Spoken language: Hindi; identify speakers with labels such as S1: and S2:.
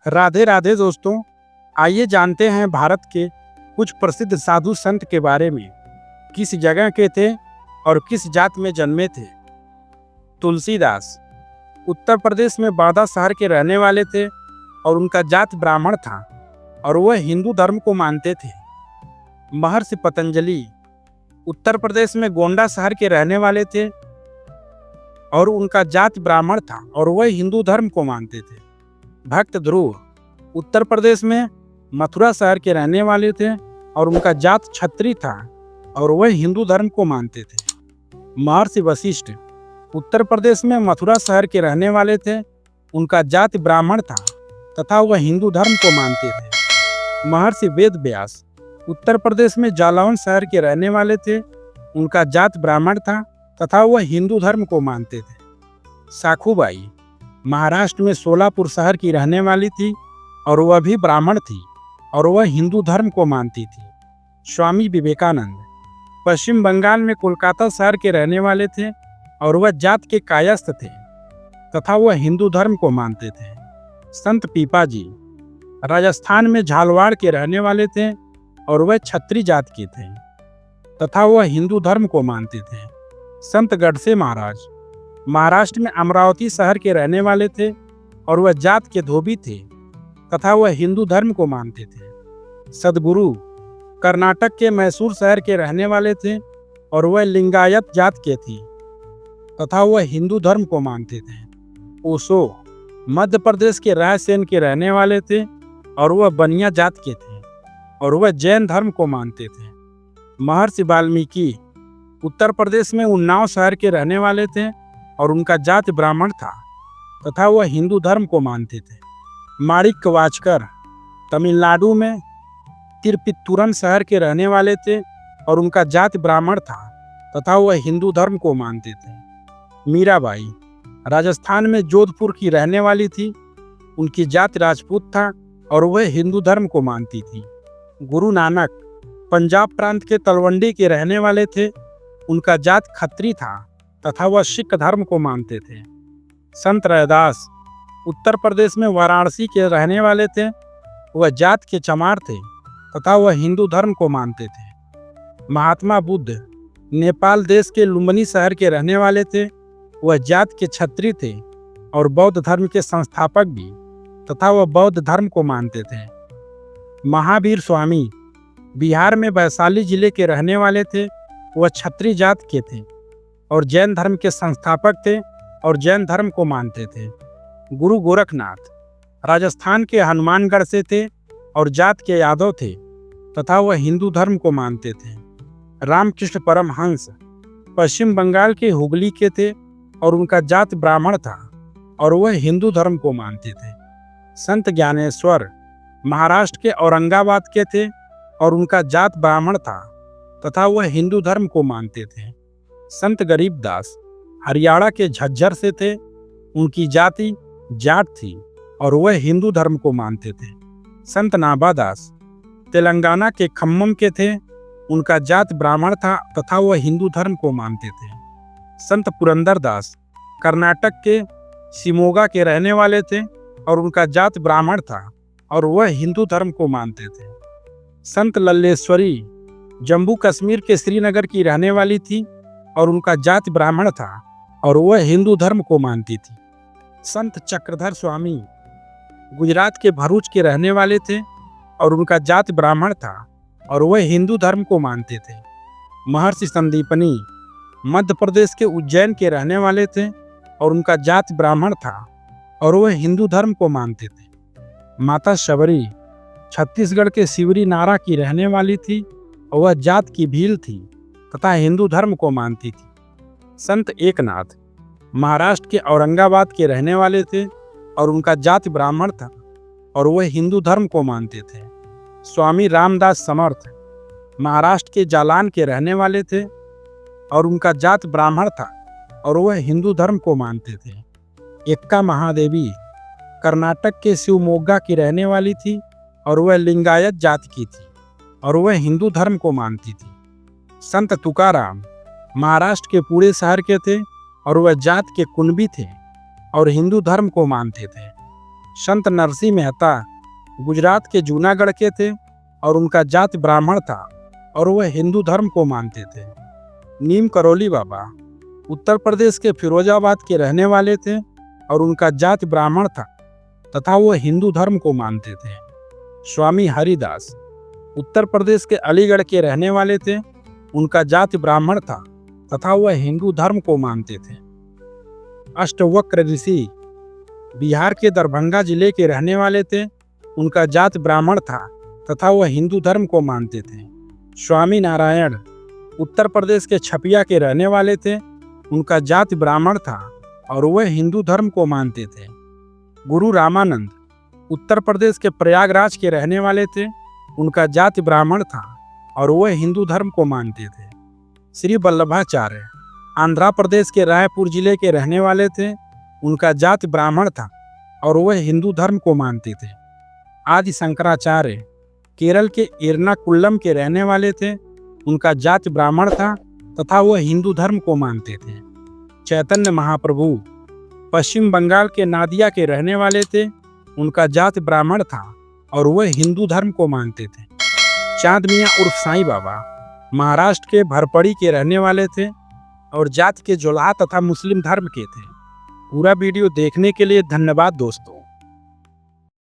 S1: राधे राधे दोस्तों, आइए जानते हैं भारत के कुछ प्रसिद्ध साधु संत के बारे में। किस जगह के थे और किस जात में जन्मे थे। तुलसीदास उत्तर प्रदेश में बांदा शहर के रहने वाले थे और उनका जात ब्राह्मण था और वह हिंदू धर्म को मानते थे। महर्षि पतंजलि उत्तर प्रदेश में गोंडा शहर के रहने वाले थे और उनका जात ब्राह्मण था और वह हिंदू धर्म को मानते थे। भक्त ध्रुव उत्तर प्रदेश में मथुरा शहर के रहने वाले थे और उनका जात क्षत्रिय था और वह हिंदू धर्म को मानते थे। महर्षि वशिष्ठ उत्तर प्रदेश में मथुरा शहर के रहने वाले थे, उनका जात ब्राह्मण था तथा वह हिंदू धर्म को मानते थे। महर्षि वेदव्यास उत्तर प्रदेश में जालौन शहर के रहने वाले थे, उनका जात ब्राह्मण था तथा वह हिंदू धर्म को मानते थे। साखूबाई महाराष्ट्र में सोलापुर शहर की रहने वाली थी और वह भी ब्राह्मण थी और वह हिंदू धर्म को मानती थी। स्वामी विवेकानंद पश्चिम बंगाल में कोलकाता शहर के रहने वाले थे और वह जात के कायस्थ थे तथा वह हिंदू धर्म को मानते थे। संत पीपाजी राजस्थान में झालवाड़ के रहने वाले थे और वह क्षत्रिय जात के थे तथा वह हिंदू धर्म को मानते थे। संत गडसे महाराज महाराष्ट्र में अमरावती शहर के रहने वाले थे और वह जात के धोबी थे तथा वह हिंदू धर्म को मानते थे। सद्गुरु कर्नाटक के मैसूर शहर के रहने वाले थे और वह लिंगायत जात के थे तथा वह हिंदू धर्म को मानते थे। ओशो मध्य प्रदेश के रायसेन के रहने वाले थे और वह बनिया जात के थे और वह जैन धर्म को मानते थे। महर्षि वाल्मीकि उत्तर प्रदेश में उन्नाव शहर के रहने वाले थे और उनका जात ब्राह्मण था तथा वह हिंदू धर्म को मानते थे। माणिक्य वाचकर तमिलनाडु में तिरुपत्तुरम शहर के रहने वाले थे और उनका जात ब्राह्मण था तथा वह हिंदू धर्म को मानते थे। मीराबाई राजस्थान में जोधपुर की रहने वाली थी, उनकी जात राजपूत था और वह हिंदू धर्म को मानती थी। गुरु नानक पंजाब प्रांत के तलवंडी के रहने वाले थे, उनका जात खत्री था तथा वह सिख धर्म को मानते थे। संत रैदास उत्तर प्रदेश में वाराणसी के रहने वाले थे, वह जात के चमार थे तथा वह हिंदू धर्म को मानते थे। महात्मा बुद्ध नेपाल देश के लुम्बिनी शहर के रहने वाले थे, वह जात के क्षत्रिय थे और बौद्ध धर्म के संस्थापक भी तथा वह बौद्ध धर्म को मानते थे। महावीर स्वामी बिहार में वैशाली जिले के रहने वाले थे, वह क्षत्रिय जात के थे और जैन धर्म के संस्थापक थे और जैन धर्म को मानते थे। गुरु गोरखनाथ राजस्थान के हनुमानगढ़ से थे और जात के यादव थे तथा वह हिंदू धर्म को मानते थे। रामकृष्ण परमहंस पश्चिम बंगाल के हुगली के थे और उनका जात ब्राह्मण था और वह हिंदू धर्म को मानते थे। संत ज्ञानेश्वर महाराष्ट्र के औरंगाबाद के थे और उनका जात ब्राह्मण था तथा वह हिंदू धर्म को मानते थे। संत गरीबदास हरियाणा के झज्जर से थे, उनकी जाति जाट थी और वह हिंदू धर्म को मानते थे। संत नाभादास तेलंगाना के खम्मम के थे, उनका जात ब्राह्मण था तथा वह हिंदू धर्म को मानते थे। संत पुरंदरदास कर्नाटक के शिमोगा के रहने वाले थे और उनका जात ब्राह्मण था और वह हिंदू धर्म को मानते थे। संत लल्लेश्वरी जम्मू कश्मीर के श्रीनगर की रहने वाली थी और उनका जात ब्राह्मण था और वह हिंदू धर्म को मानती थी। संत चक्रधर स्वामी गुजरात के भरूच के रहने वाले थे और उनका जात ब्राह्मण था और वह हिंदू धर्म को मानते थे। महर्षि संदीपनी मध्य प्रदेश के उज्जैन के रहने वाले थे और उनका जात ब्राह्मण था और वह हिंदू धर्म को मानते थे। माता शबरी छत्तीसगढ़ के सिवरी नारा की रहने वाली थी और वह जात की भील थी तथा हिंदू धर्म को मानती थी। संत एकनाथ महाराष्ट्र के औरंगाबाद के रहने वाले थे और उनका जात ब्राह्मण था और वह हिंदू धर्म को मानते थे। स्वामी रामदास समर्थ महाराष्ट्र के जालान के रहने वाले थे और उनका जात ब्राह्मण था और वह हिंदू धर्म को मानते थे। एक्का महादेवी कर्नाटक के शिवमोगा की रहने वाली थी और वह लिंगायत जात की थी और वह हिंदू धर्म को मानती थी। संत तुकाराम महाराष्ट्र के पुणे शहर के थे और वह जात के कुणबी थे और हिंदू धर्म को मानते थे। संत नरसिंह मेहता गुजरात के जूनागढ़ के थे और उनका जाति ब्राह्मण था और वह हिंदू धर्म को मानते थे। नीम करोली बाबा उत्तर प्रदेश के फिरोजाबाद के रहने वाले थे और उनका जाति ब्राह्मण था तथा वह हिंदू धर्म को मानते थे। स्वामी हरिदास उत्तर प्रदेश के अलीगढ़ के रहने वाले थे, उनका जाति ब्राह्मण था तथा वह हिंदू धर्म को मानते थे। अष्टवक्र ऋषि बिहार के दरभंगा जिले के रहने वाले थे, उनका जाति ब्राह्मण था तथा वह हिंदू धर्म को मानते थे। स्वामी नारायण उत्तर प्रदेश के छपिया के रहने वाले थे, उनका जाति ब्राह्मण था और वह हिंदू धर्म को मानते थे। गुरु रामानंद उत्तर प्रदेश के प्रयागराज के रहने वाले थे, उनका जाति ब्राह्मण था और वह हिंदू धर्म को मानते थे। श्री वल्लभाचार्य आंध्र प्रदेश के रायपुर जिले के रहने वाले थे, उनका जाति ब्राह्मण था और वह हिंदू धर्म को मानते थे। आदि शंकराचार्य केरल के एर्नाकुलम के रहने वाले थे, उनका जाति ब्राह्मण था तथा वह हिंदू धर्म को मानते थे। चैतन्य महाप्रभु पश्चिम बंगाल के नादिया के रहने वाले थे, उनका जाति ब्राह्मण था और वह हिंदू धर्म को मानते थे। चांद मियाँ उर्फ साईं बाबा महाराष्ट्र के भरपड़ी के रहने वाले थे और जाति के जोलाहा तथा मुस्लिम धर्म के थे। पूरा वीडियो देखने के लिए धन्यवाद दोस्तों।